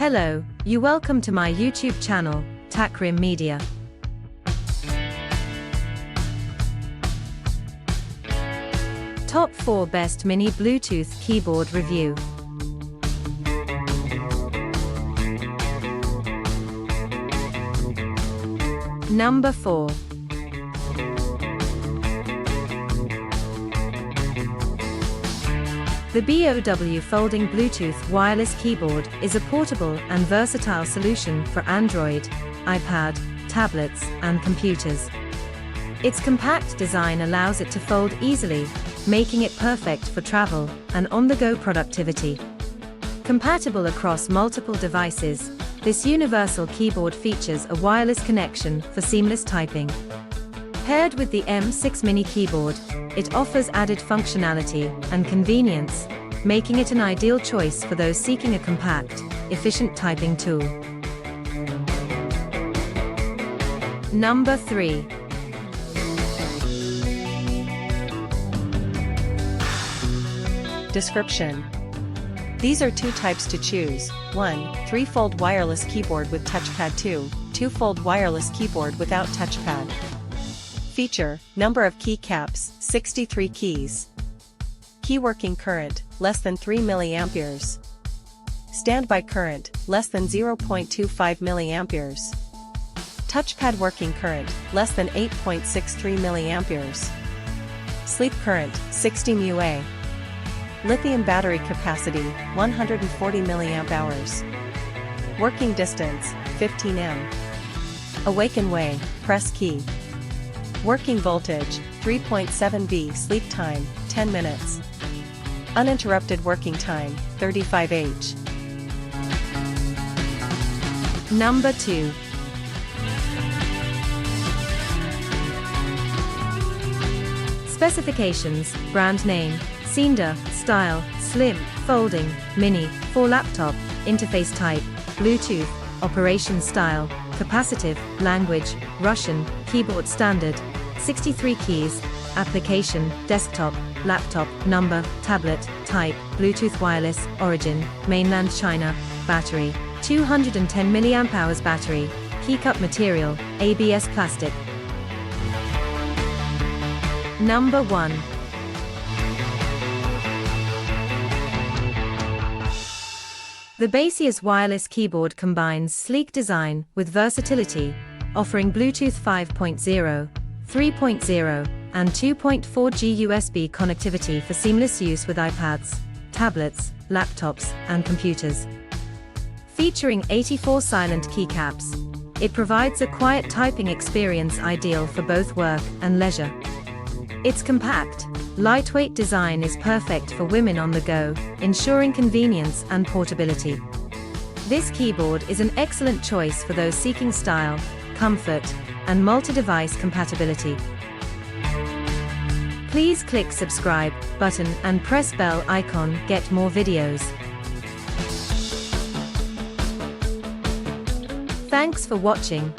Hello, you welcome to my YouTube channel, Takrim Media. Top 4 Best Mini Bluetooth Keyboard Review. Number 4. The BOW Folding Bluetooth Wireless Keyboard is a portable and versatile solution for Android, iPad, tablets, and computers. Its compact design allows it to fold easily, making it perfect for travel and on-the-go productivity. Compatible across multiple devices, this universal keyboard features a wireless connection for seamless typing. Paired with the M6 Mini keyboard, it offers added functionality and convenience, making it an ideal choice for those seeking a compact, efficient typing tool. Number 3. Description. These are two types to choose. 1. 3-fold wireless keyboard with touchpad. 2. 2-fold wireless keyboard without touchpad. Feature: number of keycaps, 63 keys. Key working current, less than 3 mA. Standby current, less than 0.25 mA. Touchpad working current, less than 8.63 mA. Sleep current, 60 mAh. Lithium battery capacity, 140 mAh. Working distance, 15 m. Awaken way, press key. Working voltage, 3.7 V. Sleep time, 10 minutes. Uninterrupted working time, 35 H. Number 2. Specifications, brand name, Cinder, style, slim, folding, mini, for laptop, interface type, Bluetooth, operation style, capacitive, language, Russian, keyboard standard, 63 keys, application, desktop, laptop, number, tablet, type, Bluetooth wireless, origin, mainland China, battery, 210 mAh battery, keycap material, ABS plastic. Number 1. The Baseus wireless keyboard combines sleek design with versatility, offering Bluetooth 5.0, 3.0, and 2.4G USB connectivity for seamless use with iPads, tablets, laptops, and computers. Featuring 84 silent keycaps, it provides a quiet typing experience ideal for both work and leisure. Its compact, lightweight design is perfect for women on the go, ensuring convenience and portability. This keyboard is an excellent choice for those seeking style, comfort, and multi-device compatibility. Please click subscribe button and press bell icon to get more videos. Thanks for watching.